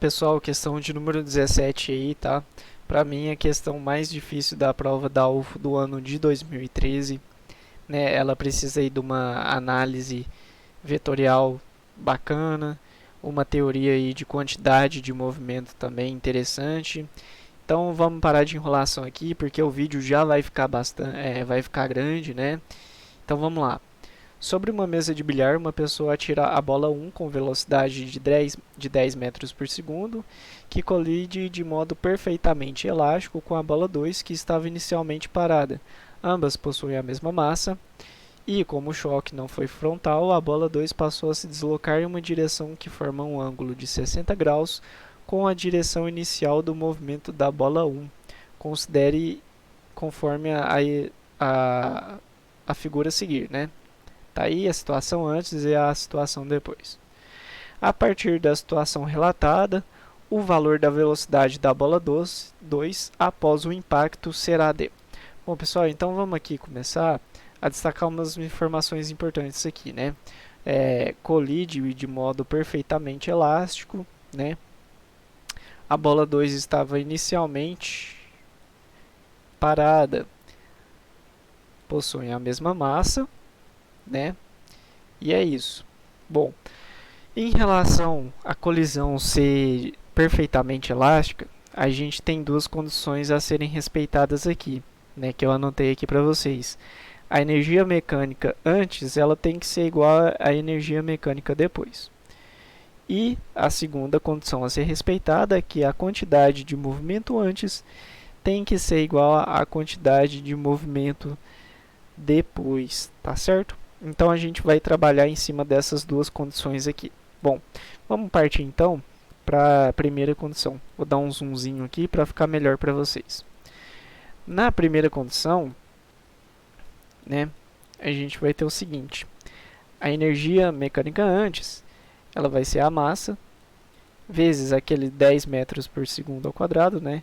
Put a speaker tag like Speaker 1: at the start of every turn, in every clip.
Speaker 1: Pessoal, questão de número 17 aí, tá? Para mim, a questão mais difícil da prova da UFO do ano de 2013, né? Ela precisa aí de uma análise vetorial bacana, uma teoria aí de quantidade de movimento também interessante. Então, vamos parar de enrolação aqui, porque o vídeo já vai ficar bastante, vai ficar grande, né? Então, vamos lá. Sobre uma mesa de bilhar, uma pessoa atira a bola 1 com velocidade de 10 metros por segundo, que colide de modo perfeitamente elástico com a bola 2, que estava inicialmente parada. Ambas possuem a mesma massa, e como o choque não foi frontal, a bola 2 passou a se deslocar em uma direção que forma um ângulo de 60 graus com a direção inicial do movimento da bola 1. Considere conforme a figura a seguir, né? Tá aí a situação antes e a situação depois. A partir da situação relatada, o valor da velocidade da bola 2 após o impacto será de... Bom, pessoal, então vamos aqui começar a destacar umas informações importantes aqui, né? Colide de modo perfeitamente elástico, né? A bola 2 estava inicialmente parada, possuem a mesma massa, né? E é isso. Bom, em relação à colisão ser perfeitamente elástica, a gente tem duas condições a serem respeitadas aqui, né, que eu anotei aqui para vocês. A energia mecânica antes, ela tem que ser igual à energia mecânica depois. E a segunda condição a ser respeitada é que a quantidade de movimento antes tem que ser igual à quantidade de movimento depois, tá certo? Então a gente vai trabalhar em cima dessas duas condições aqui. Bom, vamos partir então para a primeira condição. Vou dar um zoomzinho aqui para ficar melhor para vocês. Na primeira condição, né, a gente vai ter o seguinte: a energia mecânica antes, ela vai ser a massa vezes aquele 10 metros por segundo ao quadrado, né,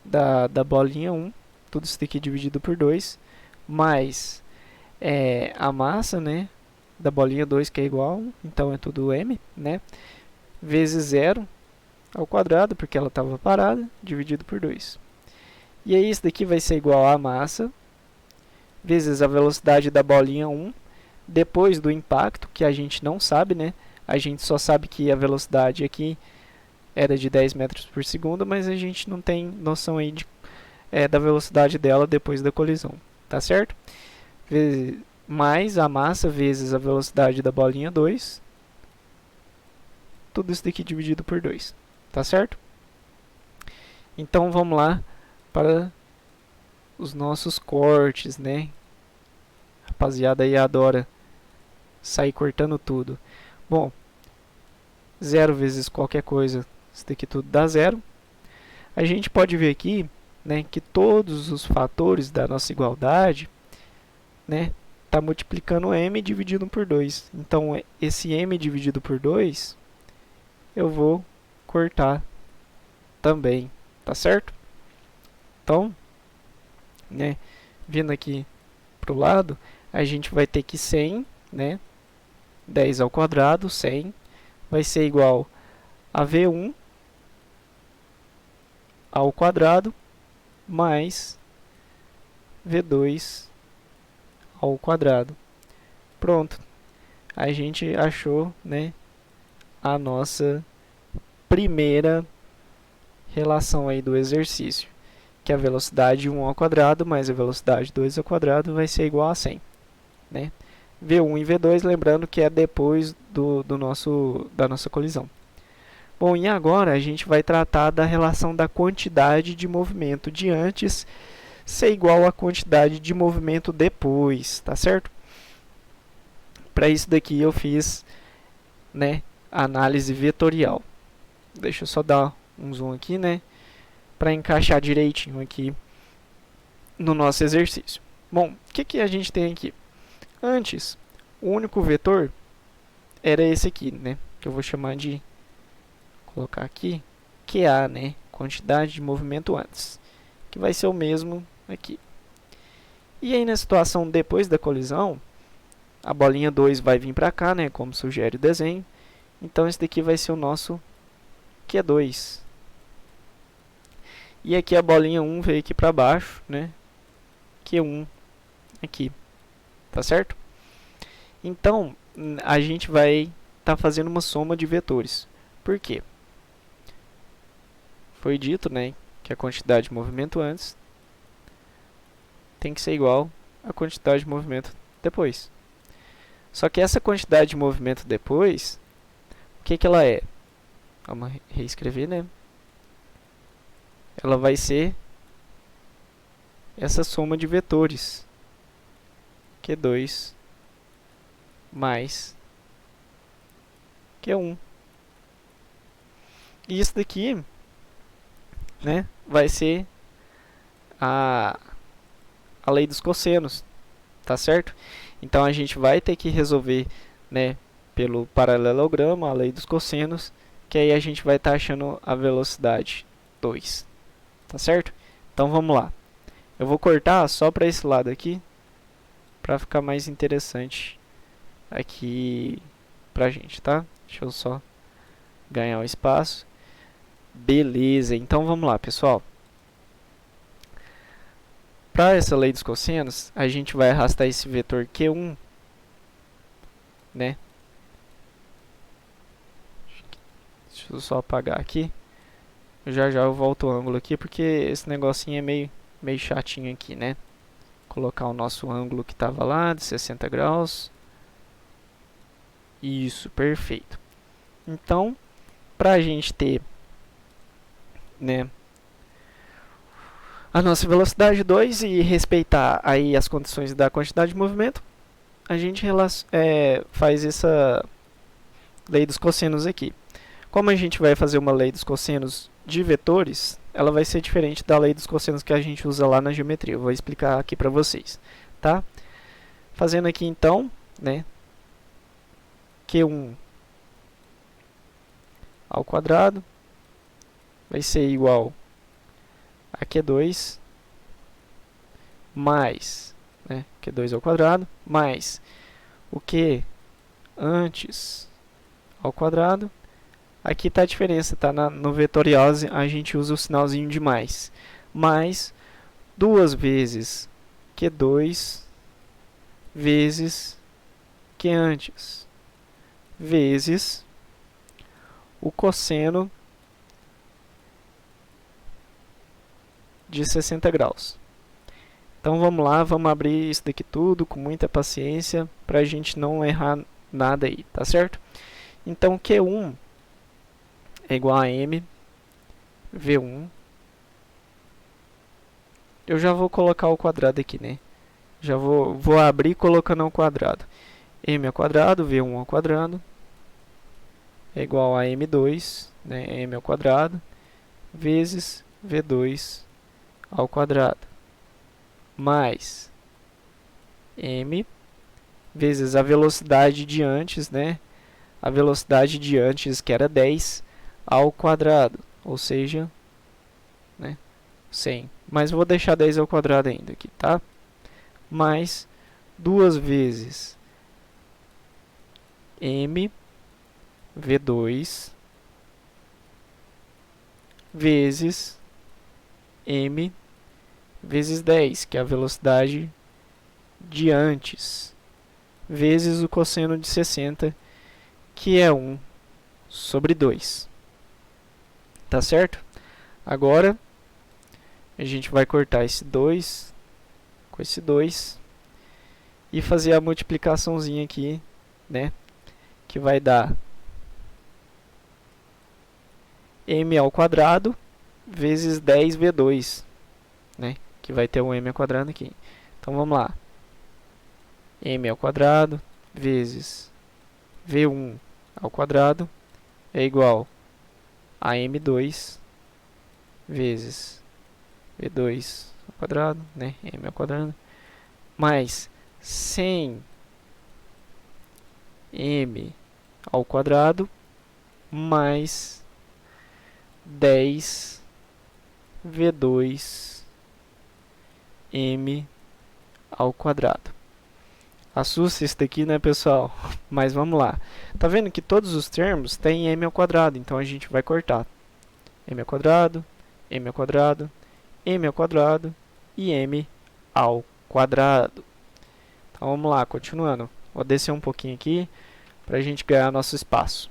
Speaker 1: da bolinha 1, tudo isso aqui dividido por 2, mais a massa, né, da bolinha 2, que é igual a 1, então é tudo m, né, vezes 0 ao quadrado, porque ela estava parada, dividido por 2. E aí isso daqui vai ser igual a massa vezes a velocidade da bolinha 1 depois do impacto, que a gente não sabe, né? A gente só sabe que a velocidade aqui era de 10 metros por segundo, mas a gente não tem noção aí da velocidade dela depois da colisão, tá certo? Mais a massa vezes a velocidade da bolinha 2, tudo isso daqui dividido por 2, tá certo? Então vamos lá para os nossos cortes, né? Rapaziada aí adora sair cortando tudo. Bom, 0 vezes qualquer coisa, isso daqui tudo dá 0. A gente pode ver aqui, né, que todos os fatores da nossa igualdade, né, está multiplicando m dividido por 2. Então, esse m dividido por 2, eu vou cortar também, tá certo? Então, né, vindo aqui para o lado, a gente vai ter que 100, né, 10 ao quadrado, 100, vai ser igual a V1 ao quadrado mais V2 ao quadrado. Pronto. A gente achou, né, a nossa primeira relação aí do exercício, que a velocidade 1 ao quadrado mais a velocidade 2 ao quadrado vai ser igual a 100, né? V1 e V2, lembrando que é depois da nossa colisão. Bom, e agora a gente vai tratar da relação da quantidade de movimento de antes ser igual à quantidade de movimento depois, tá certo? Para isso daqui eu fiz, né, a análise vetorial. Deixa eu só dar um zoom aqui, né, para encaixar direitinho aqui no nosso exercício. Bom, o que a gente tem aqui? Antes, o único vetor era esse aqui, né, que eu vou chamar de, colocar aqui, QA, né, quantidade de movimento antes, que vai ser o mesmo aqui. E aí na situação depois da colisão, a bolinha 2 vai vir para cá, né, como sugere o desenho. Então esse daqui vai ser o nosso Q2. E aqui a bolinha 1 veio aqui para baixo, né? Q1 aqui, tá certo? Então, a gente vai estar fazendo uma soma de vetores. Por quê? Foi dito, né, que a quantidade de movimento antes tem que ser igual à quantidade de movimento depois. Só que essa quantidade de movimento depois, o que ela é? Vamos reescrever, né? Ela vai ser essa soma de vetores. Q2 mais Q1. E isso daqui, né, vai ser a lei dos cossenos, tá certo? Então a gente vai ter que resolver, né, pelo paralelogramo, a lei dos cossenos, que aí a gente vai estar achando a velocidade 2, tá certo? Então vamos lá. Eu vou cortar só para esse lado aqui, para ficar mais interessante aqui pra gente, tá? Deixa eu só ganhar o espaço. Beleza, então vamos lá, pessoal. Para essa lei dos cossenos, a gente vai arrastar esse vetor Q1, né? Deixa eu só apagar aqui. Já eu volto o ângulo aqui, porque esse negocinho é meio chatinho aqui, né? Colocar o nosso ângulo que estava lá, de 60 graus. Isso, perfeito. Então, para a gente ter, né, a nossa velocidade 2 e respeitar aí as condições da quantidade de movimento, a gente faz essa lei dos cossenos aqui. Como a gente vai fazer uma lei dos cossenos de vetores, ela vai ser diferente da lei dos cossenos que a gente usa lá na geometria. Eu vou explicar aqui para vocês, tá? Fazendo aqui então, né, Q1 ao quadrado vai ser igual a Q2 mais, né, Q2 ao quadrado mais o Q antes ao quadrado. Aqui está a diferença, tá? No vetorial a gente usa o sinalzinho de mais. Mais 2 vezes Q2 vezes Q antes vezes o cosseno de 60 graus. Então vamos lá, vamos abrir isso daqui tudo com muita paciência para a gente não errar nada aí, tá certo? Então Q1 é igual a M V1. Eu já vou colocar o quadrado aqui, né? Já vou abrir colocando ao quadrado. M ao quadrado, V1 ao quadrado é igual a M2, né? M ao quadrado vezes V2 ao quadrado mais M vezes a velocidade de antes, né? A velocidade de antes, que era 10, ao quadrado, ou seja, né, 100. Mas vou deixar 10 ao quadrado ainda aqui, tá? Mais 2 vezes M V2 vezes M vezes 10, que é a velocidade de antes, vezes o cosseno de 60, que é 1 sobre 2. Tá certo? Agora, a gente vai cortar esse 2 com esse 2 e fazer a multiplicaçãozinha aqui, né? Que vai dar m ao quadrado vezes 10v2, né? Que vai ter um m ao quadrado aqui. Então vamos lá. M ao quadrado vezes v1 ao quadrado é igual a m2 vezes v2 ao quadrado, né? M ao quadrado mais 100 m ao quadrado mais 10 v2 m ao quadrado. Assusta isso daqui, né, pessoal? Mas vamos lá. Tá vendo que todos os termos têm m ao quadrado, então a gente vai cortar, m ao quadrado, m ao quadrado, m ao quadrado e m ao quadrado. Então vamos lá, continuando. Vou descer um pouquinho aqui para a gente ganhar nosso espaço.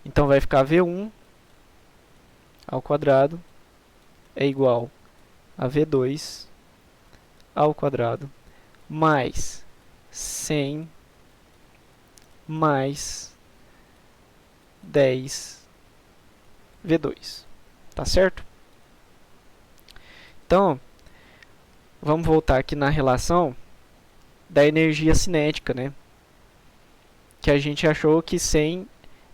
Speaker 1: Então vai ficar V1 ao quadrado é igual a V2 ao quadrado mais 100 mais 10 V2. Tá certo? Então, vamos voltar aqui na relação da energia cinética, né? Que a gente achou que 100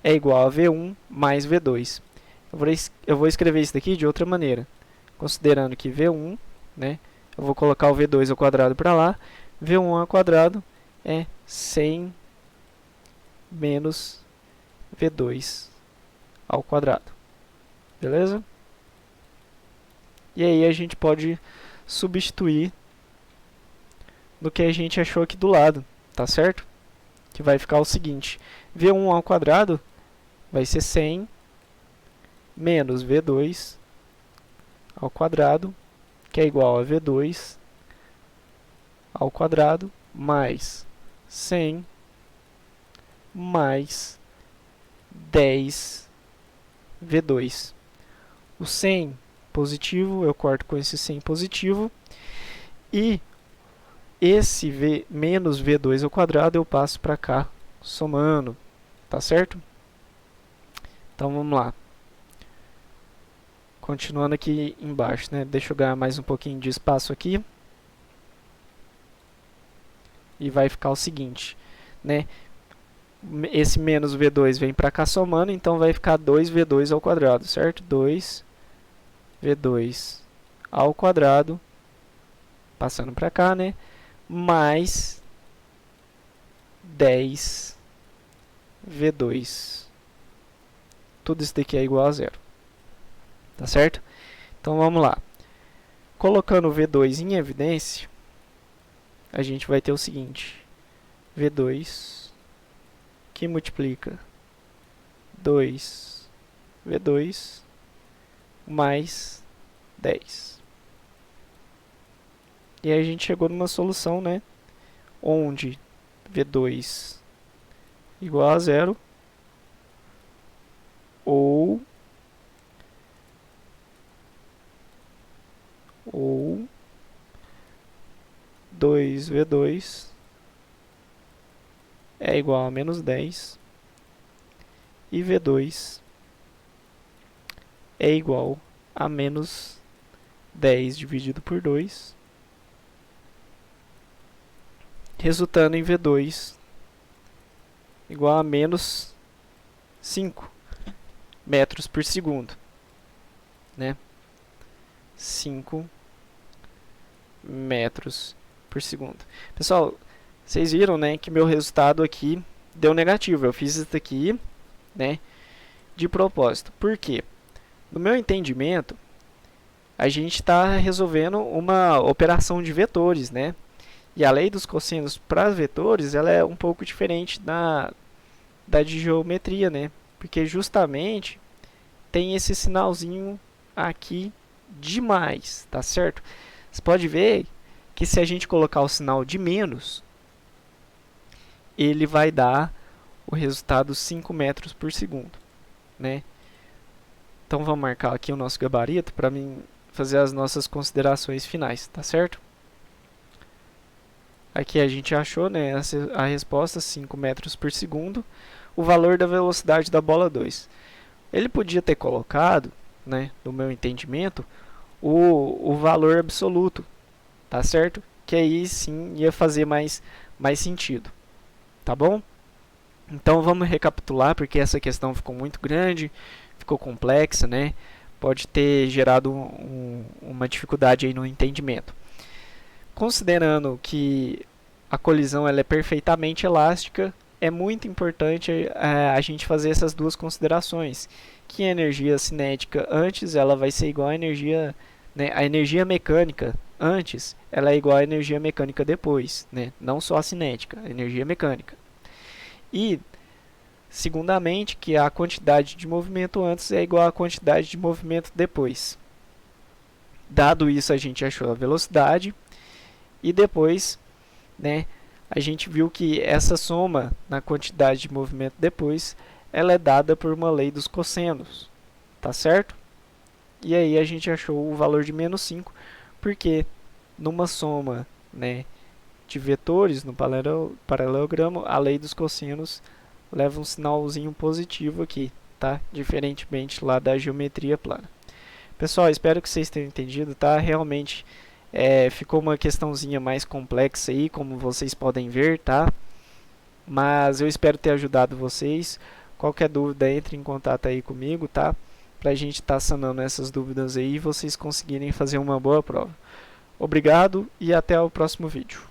Speaker 1: é igual a V1 mais V2. Eu vou escrever isso daqui de outra maneira. Considerando que V1, né? Eu vou colocar o V2 ao quadrado para lá. V1 ao quadrado é 100 menos V2 ao quadrado. Beleza? E aí a gente pode substituir no que a gente achou aqui do lado, tá certo? Que vai ficar o seguinte: V1 ao quadrado vai ser 100 menos V2 ao quadrado, que é igual a V2 ao quadrado mais 100 mais 10 V2. O 100 positivo eu corto com esse 100 positivo e esse menos V2 ao quadrado eu passo para cá somando, tá certo? Então vamos lá. Continuando aqui embaixo, né? Deixa eu ganhar mais um pouquinho de espaço aqui. E vai ficar o seguinte, né? Esse menos V2 vem para cá somando, então vai ficar 2V2 ao quadrado, certo? 2V2 ao quadrado, passando para cá, né? Mais 10V2. Tudo isso daqui é igual a zero. Tá certo? Então vamos lá. Colocando o V2 em evidência, a gente vai ter o seguinte: V2 que multiplica 2V2 mais 10. E aí a gente chegou numa solução, né? Onde V2 igual a zero ou 2V2 é igual a menos 10 e V2 é igual a menos 10 dividido por 2, resultando em V2 igual a menos 5 metros por segundo, né? 5 metros por segundo. Pessoal, vocês viram, né, que meu resultado aqui deu negativo. Eu fiz isso aqui, né, de propósito. Por quê? No meu entendimento, a gente está resolvendo uma operação de vetores, né? E a lei dos cossenos para vetores, ela é um pouco diferente da de geometria, né? Porque justamente tem esse sinalzinho aqui de mais, tá certo? Você pode ver que se a gente colocar o sinal de menos, ele vai dar o resultado 5 metros por segundo, né? Então vamos marcar aqui o nosso gabarito para mim fazer as nossas considerações finais, tá certo? Aqui a gente achou, né, a resposta 5 metros por segundo, o valor da velocidade da bola 2. Ele podia ter colocado, né, no meu entendimento, o valor absoluto, tá certo? Que aí sim ia fazer mais sentido, tá bom? Então vamos recapitular, porque essa questão ficou muito grande, ficou complexa, né? Pode ter gerado uma dificuldade aí no entendimento. Considerando que a colisão ela é perfeitamente elástica, é muito importante a gente fazer essas duas considerações, que a energia cinética antes ela vai ser igual à energia, né, a energia mecânica antes ela é igual à energia mecânica depois, né, não só a cinética, a energia mecânica. E Segundamente, que a quantidade de movimento antes é igual à quantidade de movimento depois. Dado isso, a gente achou a velocidade e depois, né, a gente viu que essa soma na quantidade de movimento depois, ela é dada por uma lei dos cossenos, tá certo? E aí a gente achou o valor de menos 5, porque numa soma, né, de vetores no paralelogramo, a lei dos cossenos leva um sinalzinho positivo aqui, tá? Diferentemente lá da geometria plana. Pessoal, espero que vocês tenham entendido, tá? Realmente ficou uma questãozinha mais complexa aí, como vocês podem ver, tá? Mas eu espero ter ajudado vocês. Qualquer dúvida, entre em contato aí comigo, tá? Pra gente estar sanando essas dúvidas aí e vocês conseguirem fazer uma boa prova. Obrigado e até o próximo vídeo.